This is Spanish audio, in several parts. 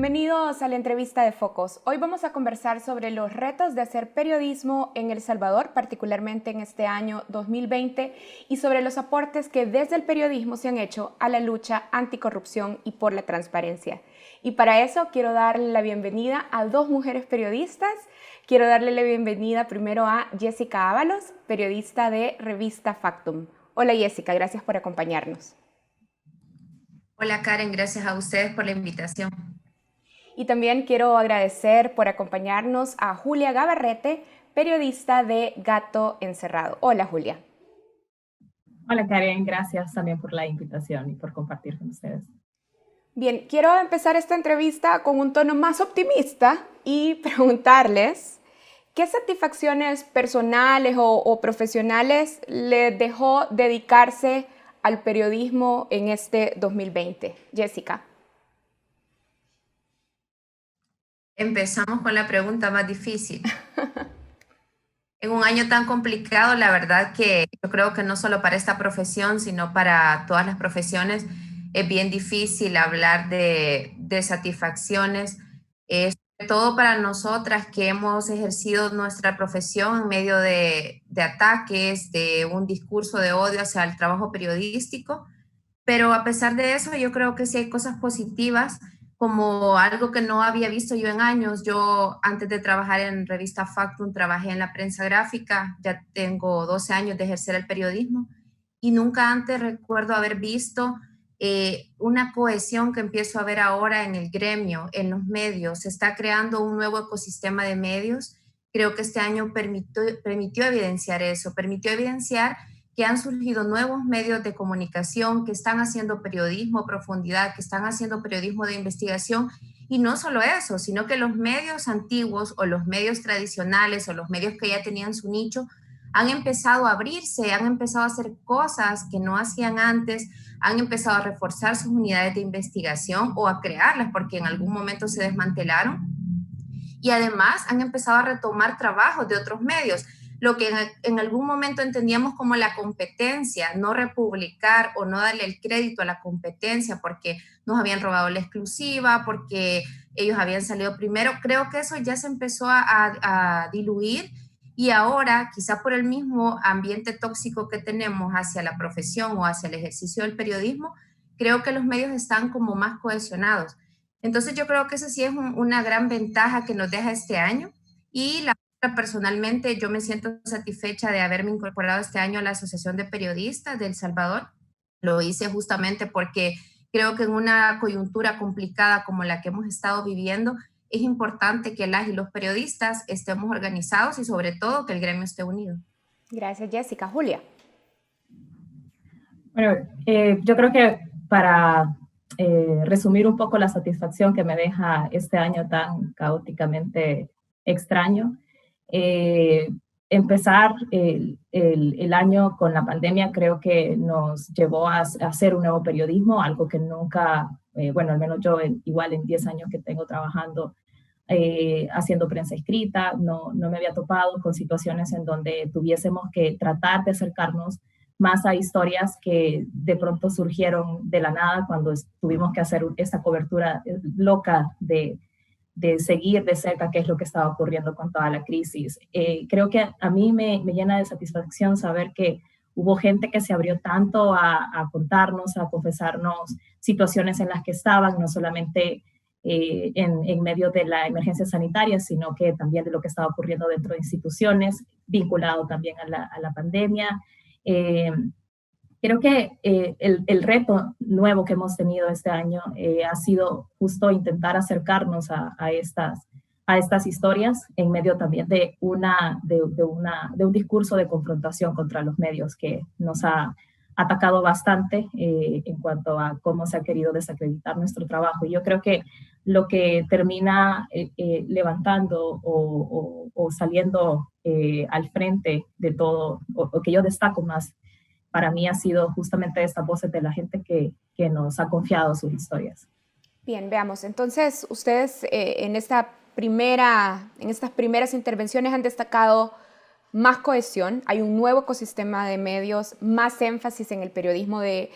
Bienvenidos a la entrevista de Focos. Hoy vamos a conversar sobre los retos de hacer periodismo en El Salvador, particularmente en este año 2020, y sobre los aportes que desde el periodismo se han hecho a la lucha anticorrupción y por la transparencia. Y para eso quiero darle la bienvenida a dos mujeres periodistas. Quiero darle la bienvenida primero a Jessica Ábalos, periodista de Revista Factum. Hola Jessica, gracias por acompañarnos. Hola Karen, gracias a ustedes por la invitación. Y también quiero agradecer por acompañarnos a Julia Gabarrete, periodista de Gato Encerrado. Hola Julia. Hola Karen, gracias también por la invitación y por compartir con ustedes. Bien, quiero empezar esta entrevista con un tono más optimista y preguntarles qué satisfacciones personales o profesionales les dejó dedicarse al periodismo en este 2020. Jessica. Empezamos con la pregunta más difícil. En un año tan complicado, la verdad que yo creo que no solo para esta profesión, sino para todas las profesiones, es bien difícil hablar de satisfacciones, sobre todo para nosotras que hemos ejercido nuestra profesión en medio de ataques, de un discurso de odio hacia el trabajo periodístico. Pero a pesar de eso, yo creo que sí hay cosas positivas, como algo que no había visto yo en años. Yo antes de trabajar en Revista Factum trabajé en la prensa gráfica, ya tengo 12 años de ejercer el periodismo y nunca antes recuerdo haber visto una cohesión que empiezo a ver ahora en el gremio, en los medios. Se está creando un nuevo ecosistema de medios. Creo que este año permitió evidenciar eso, permitió evidenciar que han surgido nuevos medios de comunicación que están haciendo periodismo a profundidad, que están haciendo periodismo de investigación. Y no solo eso, sino que los medios antiguos o los medios tradicionales o los medios que ya tenían su nicho han empezado a abrirse, han empezado a hacer cosas que no hacían antes, han empezado a reforzar sus unidades de investigación o a crearlas porque en algún momento se desmantelaron. Y además han empezado a retomar trabajos de otros medios, lo que en algún momento entendíamos como la competencia, no republicar o no darle el crédito a la competencia porque nos habían robado la exclusiva, porque ellos habían salido primero. Creo que eso ya se empezó a diluir y ahora, quizá por el mismo ambiente tóxico que tenemos hacia la profesión o hacia el ejercicio del periodismo, creo que los medios están como más cohesionados. Entonces yo creo que eso sí es una gran ventaja que nos deja este año y la personalmente yo me siento satisfecha de haberme incorporado este año a la Asociación de Periodistas de El Salvador. Lo hice justamente porque creo que en una coyuntura complicada como la que hemos estado viviendo es importante que las y los periodistas estemos organizados y sobre todo que el gremio esté unido. Gracias Jessica. Julia. Bueno, yo creo que para resumir un poco la satisfacción que me deja este año tan caóticamente extraño, eh, empezar el año con la pandemia creo que nos llevó a hacer un nuevo periodismo, algo que nunca, bueno, al menos yo igual en 10 años que tengo trabajando haciendo prensa escrita, no me había topado con situaciones en donde tuviésemos que tratar de acercarnos más a historias que de pronto surgieron de la nada cuando tuvimos que hacer esta cobertura loca de seguir de cerca qué es lo que estaba ocurriendo con toda la crisis. Creo que a mí me llena de satisfacción saber que hubo gente que se abrió tanto a contarnos, a confesarnos situaciones en las que estaban, no solamente en medio de la emergencia sanitaria, sino que también de lo que estaba ocurriendo dentro de instituciones, vinculado también a la pandemia. Eh, Creo que el reto nuevo que hemos tenido este año ha sido justo intentar acercarnos a estas historias en medio también de un discurso de confrontación contra los medios que nos ha atacado bastante en cuanto a cómo se ha querido desacreditar nuestro trabajo. Y yo creo que lo que termina levantando o saliendo al frente de todo, o que yo destaco más, para mí ha sido justamente estas voces de la gente que nos ha confiado sus historias. Bien, veamos. Entonces, ustedes en estas primeras intervenciones han destacado más cohesión, hay un nuevo ecosistema de medios, más énfasis en el periodismo de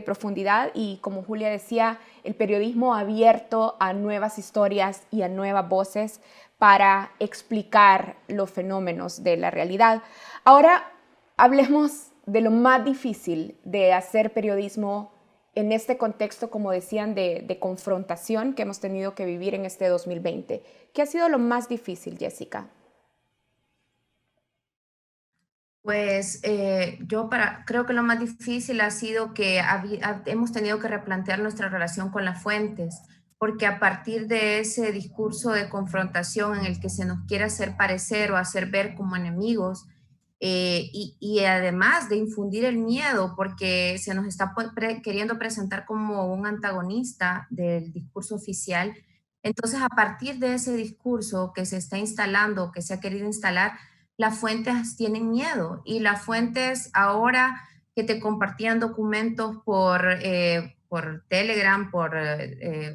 profundidad y, como Julia decía, el periodismo abierto a nuevas historias y a nuevas voces para explicar los fenómenos de la realidad. Ahora hablemos de lo más difícil de hacer periodismo en este contexto, como decían, de confrontación que hemos tenido que vivir en este 2020. ¿Qué ha sido lo más difícil, Jessica? Pues creo que lo más difícil ha sido que hemos tenido que replantear nuestra relación con las fuentes, porque a partir de ese discurso de confrontación en el que se nos quiere hacer parecer o hacer ver como enemigos, y además de infundir el miedo, porque se nos está queriendo presentar como un antagonista del discurso oficial. Entonces, a partir de ese discurso que se está instalando, que se ha querido instalar, las fuentes tienen miedo y las fuentes ahora que te compartían documentos por Telegram, por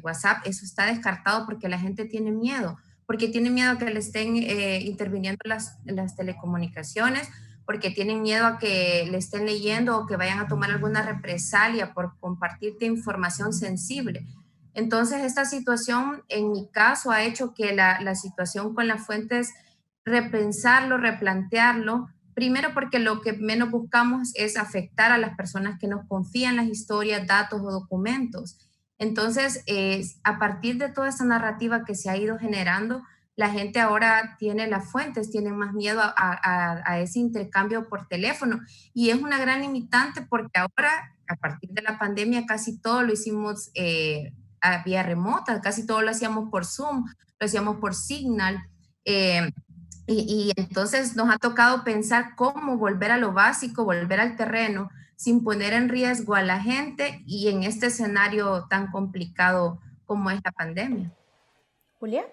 WhatsApp, eso está descartado porque la gente tiene miedo, porque tiene miedo a que le estén interviniendo las telecomunicaciones, porque tienen miedo a que le estén leyendo o que vayan a tomar alguna represalia por compartirte información sensible. Entonces, esta situación, en mi caso, ha hecho que la situación con las fuentes repensarlo, replantearlo, primero porque lo que menos buscamos es afectar a las personas que nos confían las historias, datos o documentos. Entonces, a partir de toda esta narrativa que se ha ido generando, la gente ahora tiene las fuentes, tienen más miedo a ese intercambio por teléfono y es una gran limitante porque ahora, a partir de la pandemia, casi todo lo hicimos a vía remota, casi todo lo hacíamos por Zoom, lo hacíamos por Signal. Eh, y entonces nos ha tocado pensar cómo volver a lo básico, volver al terreno, sin poner en riesgo a la gente y en este escenario tan complicado como es la pandemia. Julia.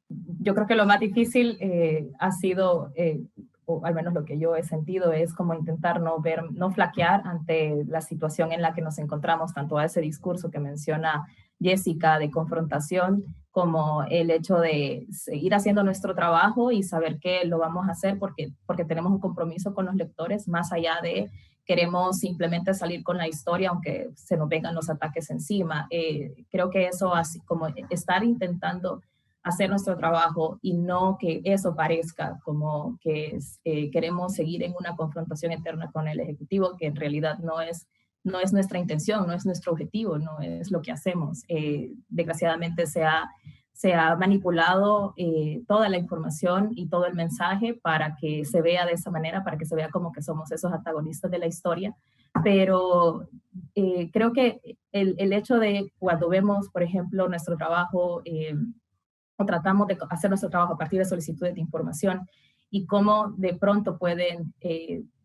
Yo creo que lo más difícil ha sido, o al menos lo que yo he sentido, es como intentar no flaquear ante la situación en la que nos encontramos, tanto a ese discurso que menciona Jessica de confrontación, como el hecho de seguir haciendo nuestro trabajo y saber que lo vamos a hacer porque tenemos un compromiso con los lectores, más allá de queremos simplemente salir con la historia, aunque se nos vengan los ataques encima. Creo que eso, así como estar intentando hacer nuestro trabajo y no que eso parezca como que queremos seguir en una confrontación eterna con el Ejecutivo, que en realidad no es nuestra intención, no es nuestro objetivo, no es lo que hacemos. Desgraciadamente se ha manipulado toda la información y todo el mensaje para que se vea de esa manera, para que se vea como que somos esos antagonistas de la historia. Pero creo que el hecho de cuando vemos, por ejemplo, nuestro trabajo, o tratamos de hacer nuestro trabajo a partir de solicitudes de información y cómo de pronto pueden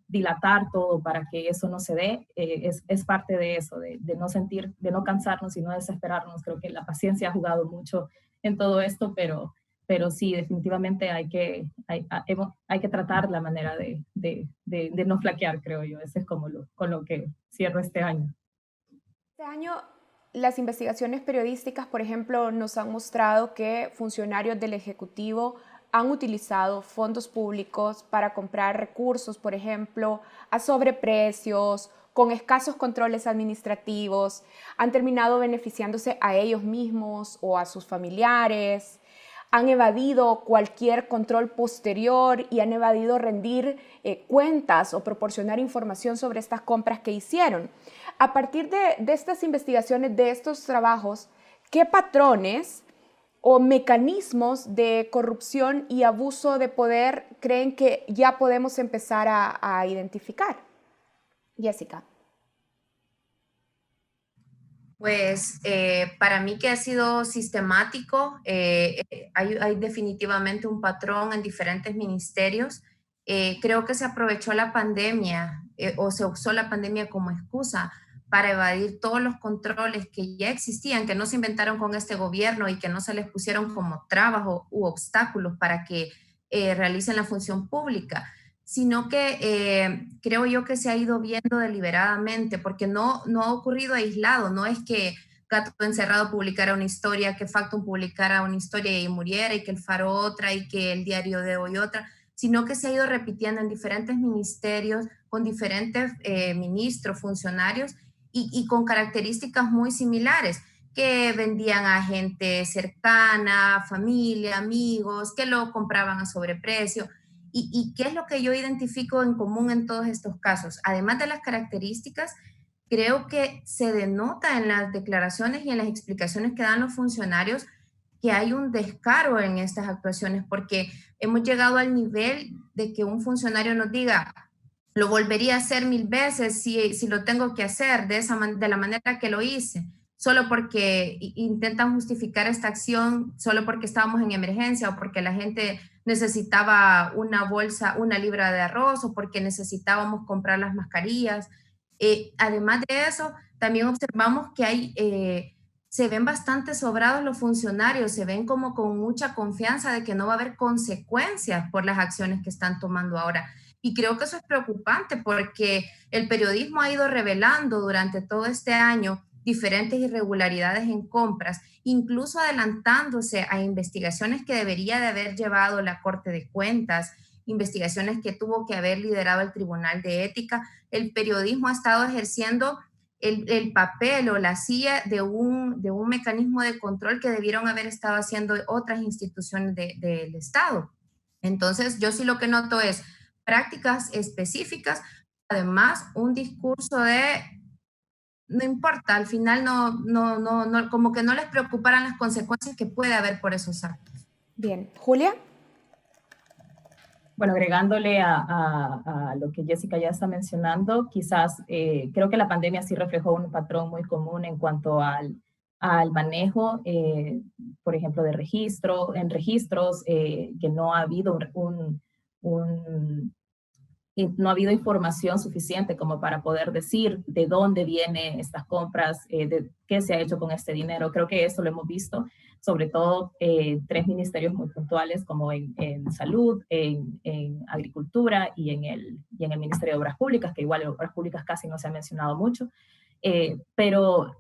dilatar todo para que eso no se dé, es parte de eso, de no cansarnos y no desesperarnos. Creo que la paciencia ha jugado mucho en todo esto, pero sí, definitivamente hay que tratar la manera de no flaquear, creo yo. Ese es como con lo que cierro este año. Este año las investigaciones periodísticas, por ejemplo, nos han mostrado que funcionarios del Ejecutivo han utilizado fondos públicos para comprar recursos, por ejemplo, a sobreprecios, con escasos controles administrativos, han terminado beneficiándose a ellos mismos o a sus familiares, han evadido cualquier control posterior y han evadido rendir cuentas o proporcionar información sobre estas compras que hicieron. A partir de estas investigaciones, de estos trabajos, ¿qué patrones o mecanismos de corrupción y abuso de poder creen que ya podemos empezar a identificar? Jessica. Pues para mí que ha sido sistemático, hay definitivamente un patrón en diferentes ministerios. Creo que se aprovechó la pandemia o se usó la pandemia como excusa para evadir todos los controles que ya existían, que no se inventaron con este gobierno y que no se les pusieron como trabas u obstáculos para que realicen la función pública, sino que creo yo que se ha ido viendo deliberadamente, porque no ha ocurrido aislado, no es que Gato Encerrado publicara una historia, que Factum publicara una historia y muriera, y que El Faro otra, y que El Diario de Hoy otra, sino que se ha ido repitiendo en diferentes ministerios, con diferentes ministros, funcionarios, y con características muy similares, que vendían a gente cercana, familia, amigos, que lo compraban a sobreprecio. ¿Y qué es lo que yo identifico en común en todos estos casos? Además de las características, creo que se denota en las declaraciones y en las explicaciones que dan los funcionarios que hay un descaro en estas actuaciones, porque hemos llegado al nivel de que un funcionario nos diga, lo volvería a hacer 1000 veces si lo tengo que hacer de la manera que lo hice, solo porque intentan justificar esta acción, solo porque estábamos en emergencia o porque la gente necesitaba una bolsa, una libra de arroz o porque necesitábamos comprar las mascarillas. Además de eso, también observamos que se ven bastante sobrados los funcionarios, se ven como con mucha confianza de que no va a haber consecuencias por las acciones que están tomando ahora. Y creo que eso es preocupante porque el periodismo ha ido revelando durante todo este año diferentes irregularidades en compras, incluso adelantándose a investigaciones que debería de haber llevado la Corte de Cuentas, investigaciones que tuvo que haber liderado el Tribunal de Ética. El periodismo ha estado ejerciendo el papel o la silla de un mecanismo de control que debieron haber estado haciendo otras instituciones del Estado. Entonces, yo sí lo que noto es prácticas específicas, además un discurso de no importa, al final no, como que no les preocuparan las consecuencias que puede haber por esos actos. Bien, Julia. Bueno, agregándole a lo que Jessica ya está mencionando, quizás creo que la pandemia sí reflejó un patrón muy común en cuanto al manejo, por ejemplo, en registros, que no ha habido no ha habido información suficiente como para poder decir de dónde vienen estas compras, de qué se ha hecho con este dinero. Creo que eso lo hemos visto, sobre todo tres ministerios muy puntuales como en salud, en agricultura y en el Ministerio de Obras Públicas, que igual Obras Públicas casi no se ha mencionado mucho. Pero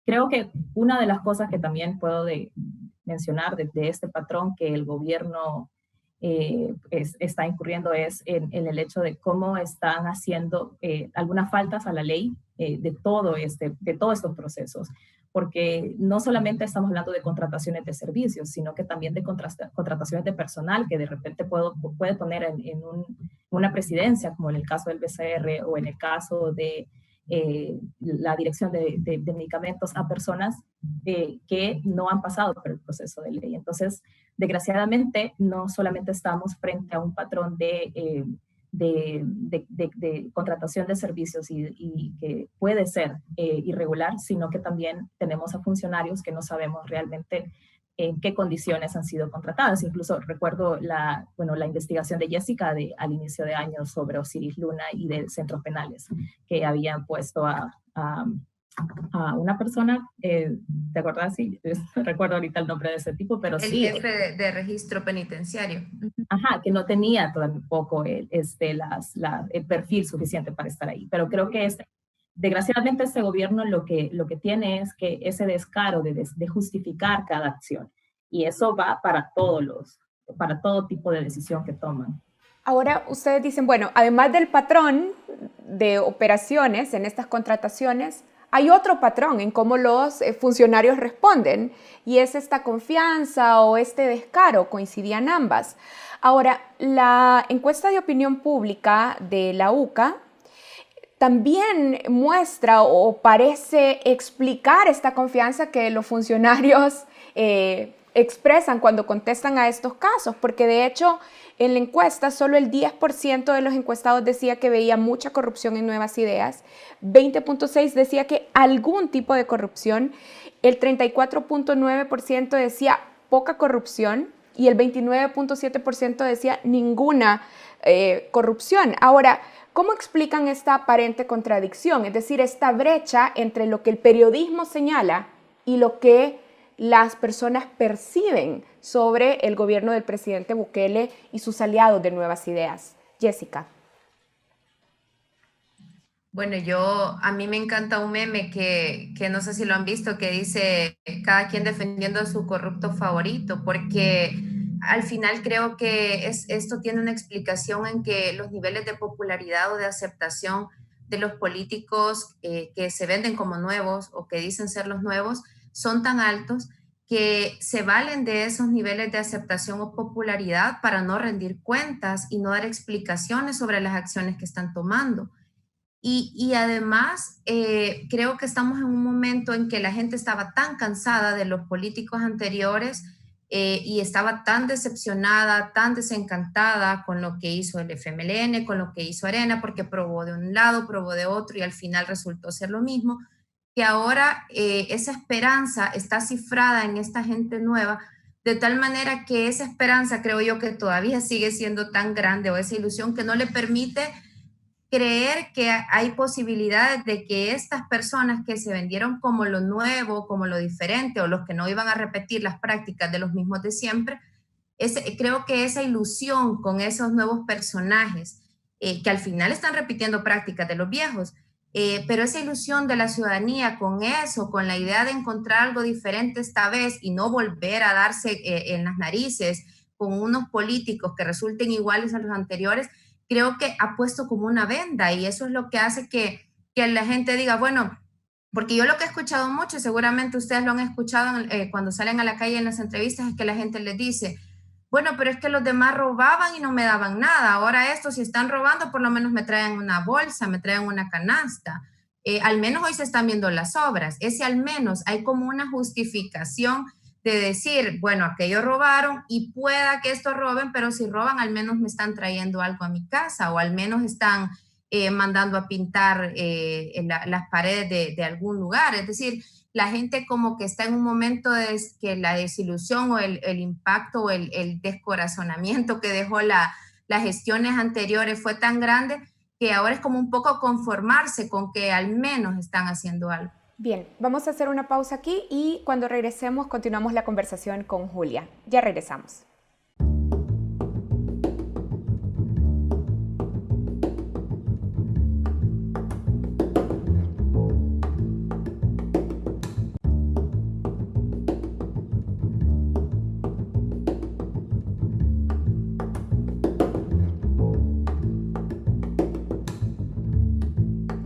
creo que una de las cosas que también puedo mencionar de este patrón que el gobierno está incurriendo es en el hecho de cómo están haciendo algunas faltas a la ley de todos estos procesos, porque no solamente estamos hablando de contrataciones de servicios, sino que también de contrataciones de personal que de repente puede poner en una presidencia, como en el caso del BCR o en el caso de la dirección de medicamentos a personas que no han pasado por el proceso de ley. Entonces, desgraciadamente, no solamente estamos frente a un patrón de contratación de servicios y que puede ser irregular, sino que también tenemos a funcionarios que no sabemos realmente en qué condiciones han sido contratadas. Incluso recuerdo la investigación de Jessica al inicio de año sobre Osiris Luna y de centros penales, que habían puesto a una persona, ¿te acuerdas? Sí, recuerdo ahorita el nombre de ese tipo, pero sí. El jefe de registro penitenciario. Ajá, que no tenía tampoco el perfil suficiente para estar ahí. Pero creo que desgraciadamente este gobierno lo que tiene es que ese descaro de justificar cada acción. Y eso va para todo tipo de decisión que toman. Ahora ustedes dicen, bueno, además del patrón de operaciones en estas contrataciones, hay otro patrón en cómo los funcionarios responden y es esta confianza o este descaro, coincidían ambas. Ahora, la encuesta de opinión pública de la UCA también muestra o parece explicar esta confianza que los funcionarios expresan cuando contestan a estos casos, porque de hecho en la encuesta solo el 10% de los encuestados decía que veía mucha corrupción en Nuevas Ideas, 20.6% decía que algún tipo de corrupción, el 34.9% decía poca corrupción y el 29.7% decía ninguna corrupción. Ahora, ¿cómo explican esta aparente contradicción? Es decir, esta brecha entre lo que el periodismo señala y lo que las personas perciben sobre el gobierno del presidente Bukele y sus aliados de Nuevas Ideas. Jessica. Bueno, a mí me encanta un meme que no sé si lo han visto, que dice cada quien defendiendo a su corrupto favorito, porque al final creo que esto tiene una explicación en que los niveles de popularidad o de aceptación de los políticos que se venden como nuevos o que dicen ser los nuevos son tan altos que se valen de esos niveles de aceptación o popularidad para no rendir cuentas y no dar explicaciones sobre las acciones que están tomando. Y además, creo que estamos en un momento en que la gente estaba tan cansada de los políticos anteriores y estaba tan decepcionada, tan desencantada con lo que hizo el FMLN, con lo que hizo Arena, porque probó de un lado, probó de otro y al final resultó ser lo mismo, que ahora esa esperanza está cifrada en esta gente nueva, de tal manera que esa esperanza creo yo que todavía sigue siendo tan grande, o esa ilusión que no le permite creer que hay posibilidades de que estas personas que se vendieron como lo nuevo, como lo diferente, o los que no iban a repetir las prácticas de los mismos de siempre, creo que esa ilusión con esos nuevos personajes, que al final están repitiendo prácticas de los viejos, pero esa ilusión de la ciudadanía con eso, con la idea de encontrar algo diferente esta vez y no volver a darse en las narices con unos políticos que resulten iguales a los anteriores, creo que ha puesto como una venda, y eso es lo que hace que la gente diga, bueno, porque yo lo que he escuchado mucho, y seguramente ustedes lo han escuchado cuando salen a la calle en las entrevistas, es que la gente les dice, bueno, pero es que los demás robaban y no me daban nada. Ahora estos, si están robando, por lo menos me traen una bolsa, me traen una canasta. Al menos hoy se están viendo las obras. Ese al menos hay como una justificación de decir, bueno, aquellos robaron y pueda que estos roben, pero si roban, al menos me están trayendo algo a mi casa, o al menos están mandando a pintar las paredes de algún lugar. Es decir, la gente como que está en un momento de que la desilusión o el impacto o el descorazonamiento que dejó las gestiones anteriores fue tan grande que ahora es como un poco conformarse con que al menos están haciendo algo. Bien, vamos a hacer una pausa aquí y cuando regresemos continuamos la conversación con Julia. Ya regresamos.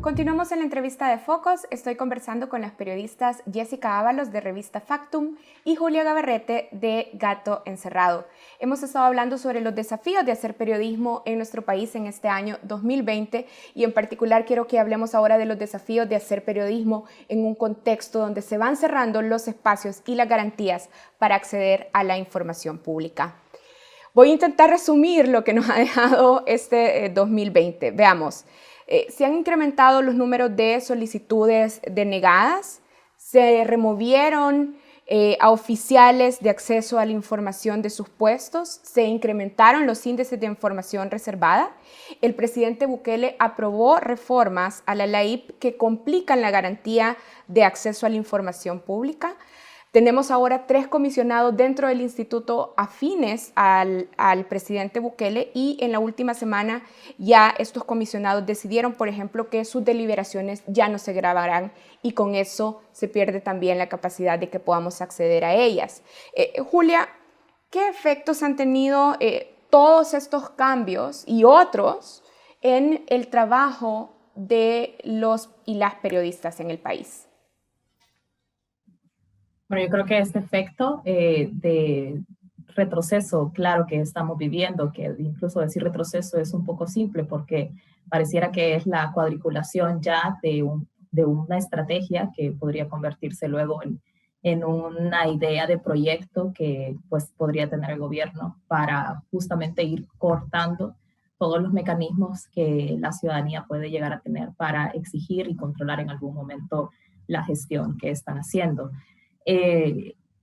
Continuamos en la entrevista de Focos. Estoy conversando con las periodistas Jessica Ábalos de revista Factum y Julia Gabarrete de Gato Encerrado. Hemos estado hablando sobre los desafíos de hacer periodismo en nuestro país en este año 2020 y en particular quiero que hablemos ahora de los desafíos de hacer periodismo en un contexto donde se van cerrando los espacios y las garantías para acceder a la información pública. Voy a intentar resumir lo que nos ha dejado este 2020. Veamos. Se han incrementado los números de solicitudes denegadas, se removieron a oficiales de acceso a la información de sus puestos, se incrementaron los índices de información reservada. El presidente Bukele aprobó reformas a la LAIP que complican la garantía de acceso a la información pública. Tenemos ahora 3 comisionados dentro del instituto afines al presidente Bukele y en la última semana ya estos comisionados decidieron, por ejemplo, que sus deliberaciones ya no se grabarán y con eso se pierde también la capacidad de que podamos acceder a ellas. Julia, ¿qué efectos han tenido todos estos cambios y otros en el trabajo de los y las periodistas en el país? Bueno, yo creo que este efecto de retroceso, claro que estamos viviendo, que incluso decir retroceso es un poco simple porque pareciera que es la cuadriculación ya de una estrategia que podría convertirse luego en una idea de proyecto que pues podría tener el gobierno para justamente ir cortando todos los mecanismos que la ciudadanía puede llegar a tener para exigir y controlar en algún momento la gestión que están haciendo.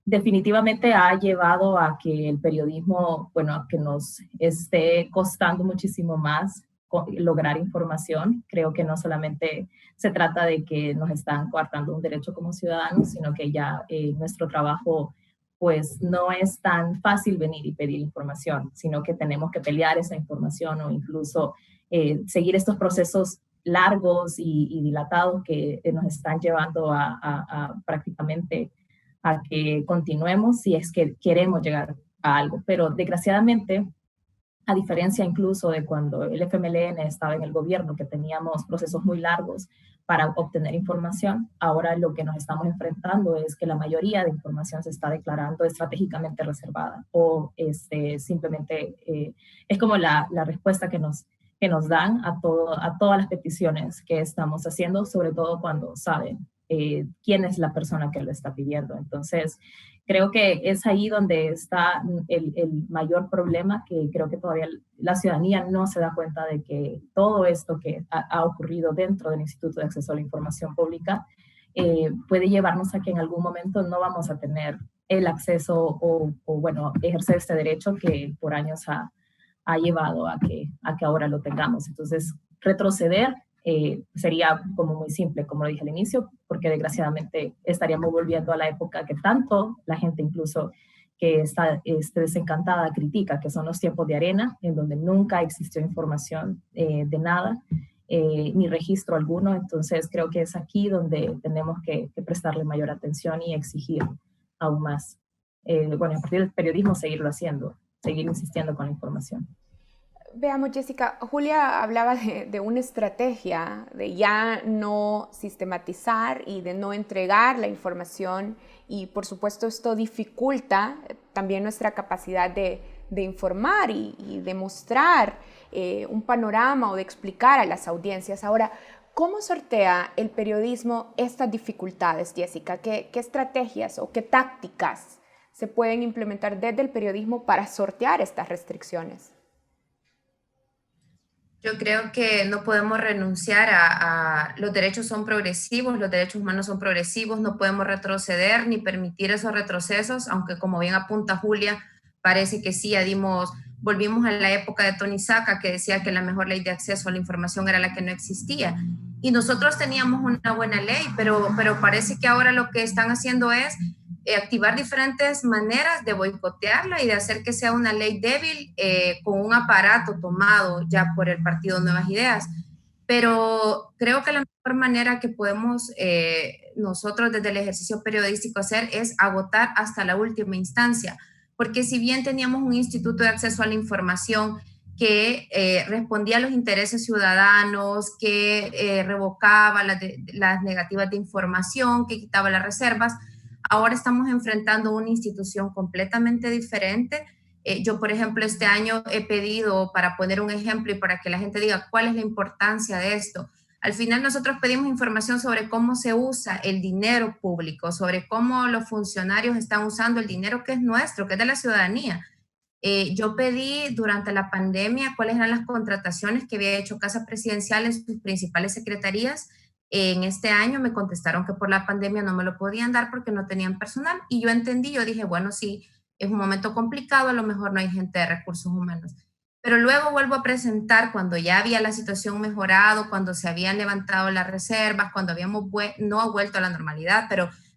Definitivamente ha llevado a que el periodismo, bueno, a que nos esté costando muchísimo más lograr información. Creo que no solamente se trata de que nos están coartando un derecho como ciudadanos, sino que ya nuestro trabajo pues no es tan fácil venir y pedir información, sino que tenemos que pelear esa información o incluso seguir estos procesos largos y dilatados que nos están llevando a prácticamente a que continuemos si es que queremos llegar a algo. Pero desgraciadamente, a diferencia incluso de cuando el FMLN estaba en el gobierno, que teníamos procesos muy largos para obtener información, ahora lo que nos estamos enfrentando es que la mayoría de información se está declarando estratégicamente reservada o simplemente es como la respuesta que nos dan a todas las peticiones que estamos haciendo, sobre todo cuando saben quién es la persona que lo está pidiendo. Entonces, creo que es ahí donde está el mayor problema, que creo que todavía la ciudadanía no se da cuenta de que todo esto que ha ocurrido dentro del Instituto de Acceso a la Información Pública puede llevarnos a que en algún momento no vamos a tener el acceso bueno, ejercer este derecho que por años ha llevado a que ahora lo tengamos. Entonces, retroceder sería como muy simple, como lo dije al inicio, porque desgraciadamente estaríamos volviendo a la época que tanto la gente incluso que está desencantada critica, que son los tiempos de arena, en donde nunca existió información de nada, ni registro alguno. Entonces creo que es aquí donde tenemos que prestarle mayor atención y exigir aún más. Bueno, a partir del periodismo seguirlo haciendo, seguir insistiendo con la información. Veamos, Jessica, Julia hablaba de una estrategia de ya no sistematizar y de no entregar la información, y por supuesto esto dificulta también nuestra capacidad de informar y de mostrar un panorama o de explicar a las audiencias. Ahora, ¿cómo sortea el periodismo estas dificultades, Jessica? ¿Qué estrategias o qué tácticas se pueden implementar desde el periodismo para sortear estas restricciones? Yo creo que no podemos renunciar a los derechos son progresivos, los derechos humanos son progresivos, no podemos retroceder ni permitir esos retrocesos, aunque como bien apunta Julia, parece que sí, volvimos a la época de Tony Saca, que decía que la mejor ley de acceso a la información era la que no existía. Y nosotros teníamos una buena ley, pero parece que ahora lo que están haciendo es activar diferentes maneras de boicotearla y de hacer que sea una ley débil con un aparato tomado ya por el partido Nuevas Ideas. Pero creo que la mejor manera que podemos nosotros desde el ejercicio periodístico hacer es agotar hasta la última instancia, porque si bien teníamos un instituto de acceso a la información que respondía a los intereses ciudadanos, que revocaba las negativas de información, que quitaba las reservas, ahora estamos enfrentando una institución completamente diferente. Yo, por ejemplo, este año he pedido, para poner un ejemplo y para que la gente diga cuál es la importancia de esto, al final nosotros pedimos información sobre cómo se usa el dinero público, sobre cómo los funcionarios están usando el dinero que es nuestro, que es de la ciudadanía. Yo pedí durante la pandemia cuáles eran las contrataciones que había hecho Casa Presidencial en sus principales secretarías. En este año me contestaron que por la pandemia no me lo podían dar porque no tenían personal, y yo entendí, yo dije, bueno, sí, es un momento complicado, a lo mejor no hay gente de recursos humanos. Pero luego vuelvo a presentar cuando ya había la situación mejorado, cuando se habían levantado las reservas, cuando habíamos no vuelto a la normalidad,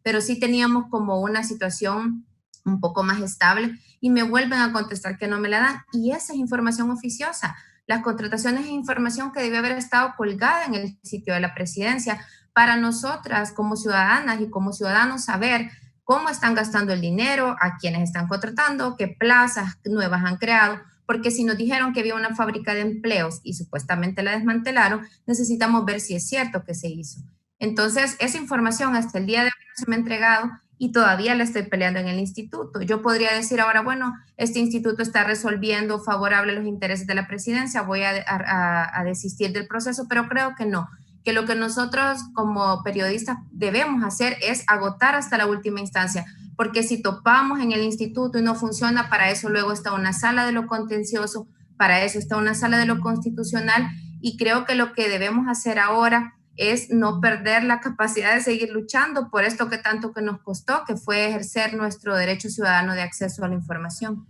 pero sí teníamos como una situación un poco más estable, y me vuelven a contestar que no me la dan, y esa es información oficiosa. Las contrataciones es información que debe haber estado colgada en el sitio de la presidencia para nosotras como ciudadanas y como ciudadanos saber cómo están gastando el dinero, a quiénes están contratando, qué plazas nuevas han creado, porque si nos dijeron que había una fábrica de empleos y supuestamente la desmantelaron, necesitamos ver si es cierto que se hizo. Entonces, esa información hasta el día de hoy no se me ha entregado y todavía la estoy peleando en el instituto. Yo podría decir ahora, bueno, este instituto está resolviendo favorable los intereses de la presidencia, voy a desistir del proceso, pero creo que no, que lo que nosotros como periodistas debemos hacer es agotar hasta la última instancia, porque si topamos en el instituto y no funciona, para eso luego está una sala de lo contencioso, para eso está una sala de lo constitucional, y creo que lo que debemos hacer ahora es no perder la capacidad de seguir luchando por esto que tanto que nos costó, que fue ejercer nuestro derecho ciudadano de acceso a la información.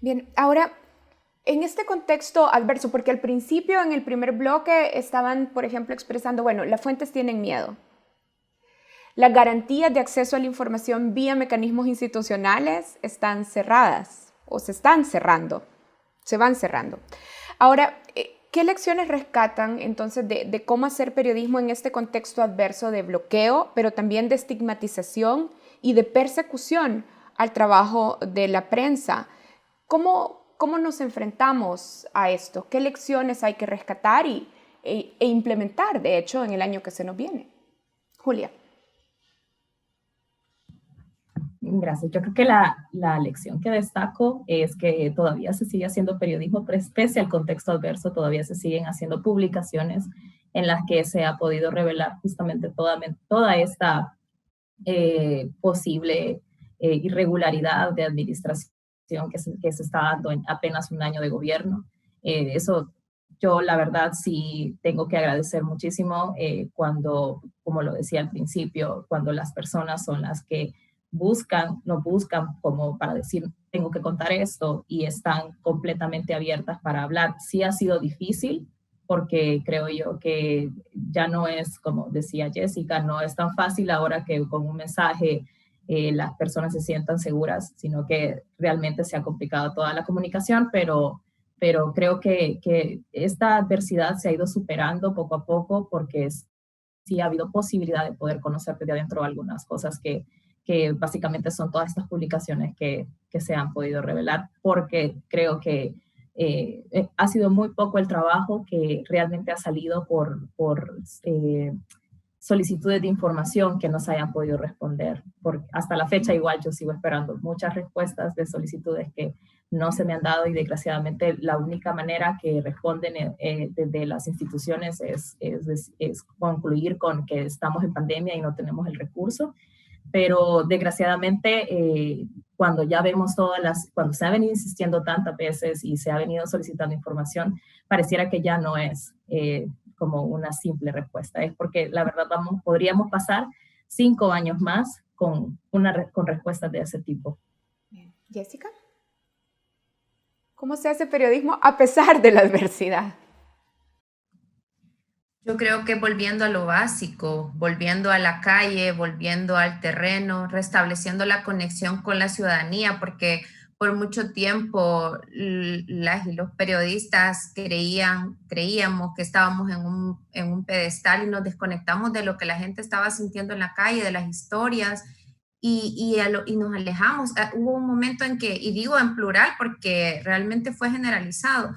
Bien, ahora, en este contexto adverso, porque al principio en el primer bloque estaban, por ejemplo, expresando, bueno, las fuentes tienen miedo. Las garantías de acceso a la información vía mecanismos institucionales están cerradas o se están cerrando, se van cerrando. Ahora, ¿Qué lecciones rescatan entonces de cómo hacer periodismo en este contexto adverso de bloqueo, pero también de estigmatización y de persecución al trabajo de la prensa? ¿Cómo nos enfrentamos a esto? ¿Qué lecciones hay que rescatar e implementar, de hecho, en el año que se nos viene? Julia. Gracias. Yo creo que la lección que destaco es que todavía se sigue haciendo periodismo, pero pese al contexto adverso, todavía se siguen haciendo publicaciones en las que se ha podido revelar justamente toda esta posible irregularidad de administración que se está dando en apenas un año de gobierno. Eso yo la verdad sí tengo que agradecer muchísimo cuando, como lo decía al principio, cuando las personas son las que nos buscan como para decir, tengo que contar esto y están completamente abiertas para hablar. Sí ha sido difícil porque creo yo que ya no es, como decía Jessica, no es tan fácil ahora que con un mensaje las personas se sientan seguras, sino que realmente se ha complicado toda la comunicación, pero creo que esta adversidad se ha ido superando poco a poco porque sí ha habido posibilidad de poder conocer desde adentro algunas cosas que básicamente son todas estas publicaciones que se han podido revelar, porque creo que ha sido muy poco el trabajo que realmente ha salido por solicitudes de información que no se hayan podido responder. Hasta la fecha igual yo sigo esperando muchas respuestas de solicitudes que no se me han dado y desgraciadamente la única manera que responden desde las instituciones es concluir con que estamos en pandemia y no tenemos el recurso. Pero desgraciadamente cuando ya vemos cuando se ha venido insistiendo tantas veces y se ha venido solicitando información, pareciera que ya no es como una simple respuesta. Es porque la verdad podríamos pasar 5 años más con respuestas de ese tipo. Bien. Jessica, ¿cómo se hace periodismo a pesar de la adversidad? Yo creo que volviendo a lo básico, volviendo a la calle, volviendo al terreno, restableciendo la conexión con la ciudadanía, porque por mucho tiempo las y los periodistas creíamos que estábamos en un pedestal y nos desconectamos de lo que la gente estaba sintiendo en la calle, de las historias, y nos alejamos. Hubo un momento en que, y digo en plural porque realmente fue generalizado,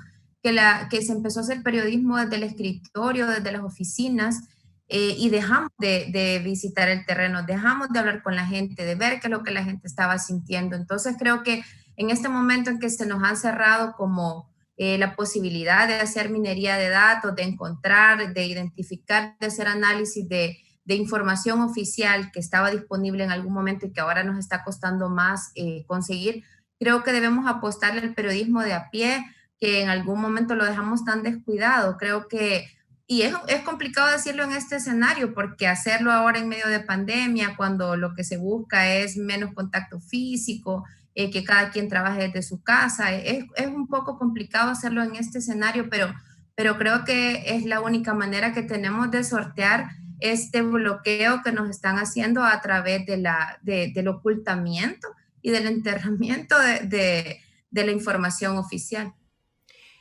que se empezó a hacer periodismo desde el escritorio, desde las oficinas, y dejamos de visitar el terreno, dejamos de hablar con la gente, de ver qué es lo que la gente estaba sintiendo. Entonces creo que en este momento en que se nos han cerrado como la posibilidad de hacer minería de datos, de encontrar, de identificar, de hacer análisis de información oficial que estaba disponible en algún momento y que ahora nos está costando más conseguir, creo que debemos apostarle al periodismo de a pie, que en algún momento lo dejamos tan descuidado. Creo que, y es complicado decirlo en este escenario, porque hacerlo ahora en medio de pandemia, cuando lo que se busca es menos contacto físico, que cada quien trabaje desde su casa, es un poco complicado hacerlo en este escenario, pero creo que es la única manera que tenemos de sortear este bloqueo que nos están haciendo a través del ocultamiento y del enterramiento de la información oficial.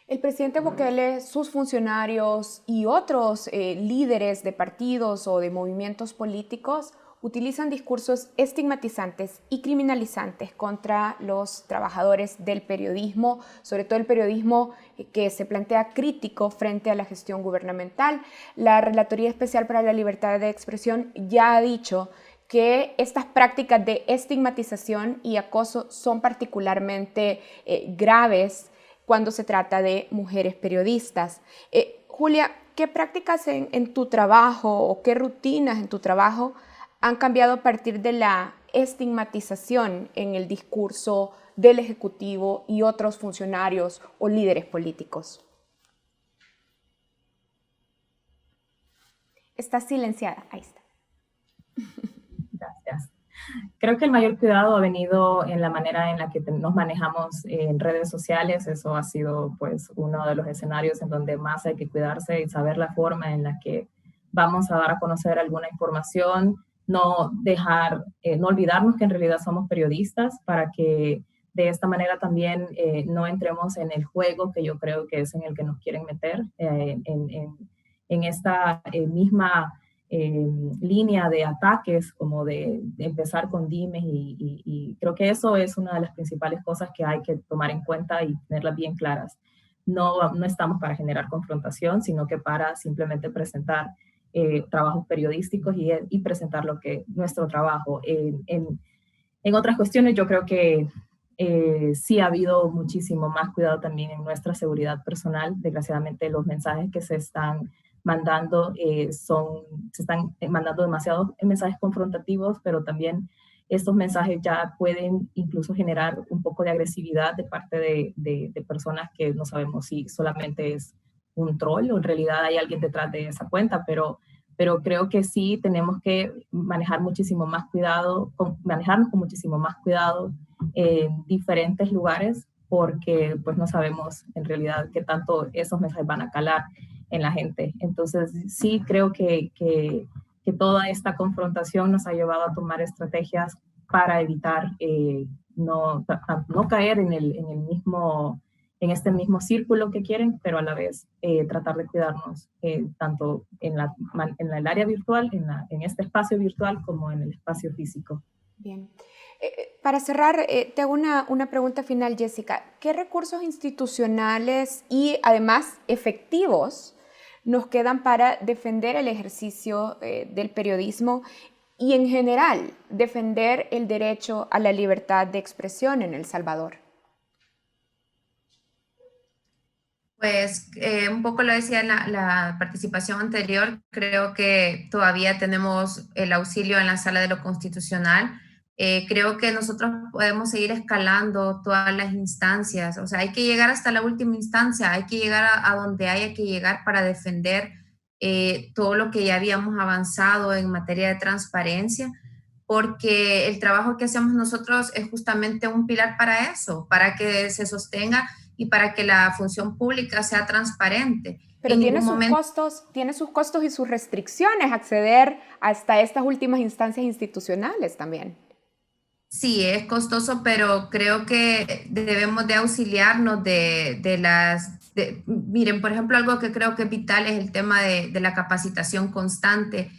El presidente Bukele, sus funcionarios y otros líderes de partidos o de movimientos políticos utilizan discursos estigmatizantes y criminalizantes contra los trabajadores del periodismo, sobre todo el periodismo que se plantea crítico frente a la gestión gubernamental. La Relatoría Especial para la Libertad de Expresión ya ha dicho que estas prácticas de estigmatización y acoso son particularmente graves cuando se trata de mujeres periodistas. Julia, ¿qué prácticas en tu trabajo o qué rutinas en tu trabajo han cambiado a partir de la estigmatización en el discurso del Ejecutivo y otros funcionarios o líderes políticos? Está silenciada, ahí está. Gracias. Creo que el mayor cuidado ha venido en la manera en la que nos manejamos en redes sociales. Eso ha sido pues uno de los escenarios en donde más hay que cuidarse y saber la forma en la que vamos a dar a conocer alguna información, no olvidarnos que en realidad somos periodistas para que de esta manera también no entremos en el juego que yo creo que es en el que nos quieren meter, en esta misma línea de ataques, como de empezar con dimes, y creo que eso es una de las principales cosas que hay que tomar en cuenta y tenerlas bien claras. No estamos para generar confrontación, sino que para simplemente presentar trabajos periodísticos y presentar nuestro trabajo. En otras cuestiones yo creo que sí ha habido muchísimo más cuidado también en nuestra seguridad personal. Desgraciadamente los mensajes que se están mandando se están mandando demasiados mensajes confrontativos, pero también estos mensajes ya pueden incluso generar un poco de agresividad de parte de personas que no sabemos si solamente es un troll o en realidad hay alguien detrás de esa cuenta, pero creo que sí tenemos que manejarnos con muchísimo más cuidado en diferentes lugares, porque pues no sabemos en realidad qué tanto esos mensajes van a calar en la gente. Entonces sí creo que toda esta confrontación nos ha llevado a tomar estrategias para evitar no caer en este mismo círculo que quieren, pero a la vez tratar de cuidarnos tanto en el área virtual, en este espacio virtual, como en el espacio físico. Bien. Para cerrar, te hago una pregunta final, Jessica. ¿Qué recursos institucionales y además efectivos nos quedan para defender el ejercicio del periodismo y en general defender el derecho a la libertad de expresión en El Salvador? Pues un poco lo decía en la participación anterior, creo que todavía tenemos el auxilio en la sala de lo constitucional. Creo que nosotros podemos seguir escalando todas las instancias, o sea, hay que llegar hasta la última instancia, hay que llegar a donde haya que llegar para defender todo lo que ya habíamos avanzado en materia de transparencia, porque el trabajo que hacemos nosotros es justamente un pilar para eso, para que se sostenga y para que la función pública sea transparente. Pero tiene sus costos y sus restricciones acceder hasta estas últimas instancias institucionales también. Sí, es costoso, pero creo que debemos de auxiliarnos miren, por ejemplo, algo que creo que es vital es el tema de la capacitación constante.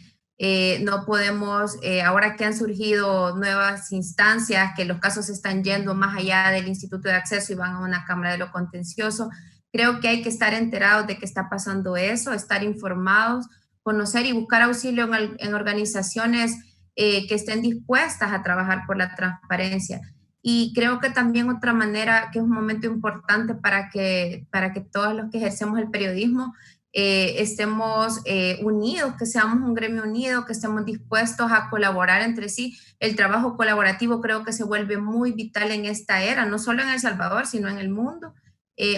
No podemos, ahora que han surgido nuevas instancias, que los casos están yendo más allá del Instituto de Acceso y van a una Cámara de lo Contencioso, creo que hay que estar enterados de que está pasando eso, estar informados, conocer y buscar auxilio en organizaciones que estén dispuestas a trabajar por la transparencia. Y creo que también otra manera, que es un momento importante para que todos los que ejercemos el periodismo estemos unidos, que seamos un gremio unido, que estemos dispuestos a colaborar entre sí. El trabajo colaborativo creo que se vuelve muy vital en esta era, no solo en El Salvador, sino en el mundo.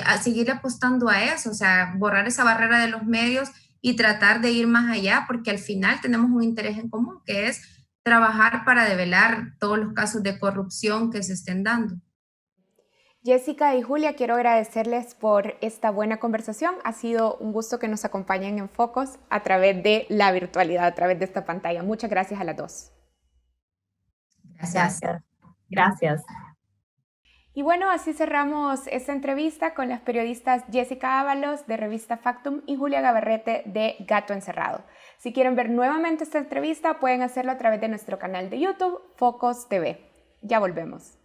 A seguir apostando a eso, o sea, borrar esa barrera de los medios y tratar de ir más allá, porque al final tenemos un interés en común, que es trabajar para develar todos los casos de corrupción que se estén dando. Jessica y Julia, quiero agradecerles por esta buena conversación. Ha sido un gusto que nos acompañen en Focos a través de la virtualidad, a través de esta pantalla. Muchas gracias a las dos. Gracias. Gracias. Y bueno, así cerramos esta entrevista con las periodistas Jessica Ábalos de Revista Factum y Julia Gabarrete de Gato Encerrado. Si quieren ver nuevamente esta entrevista, pueden hacerlo a través de nuestro canal de YouTube, Focos TV. Ya volvemos.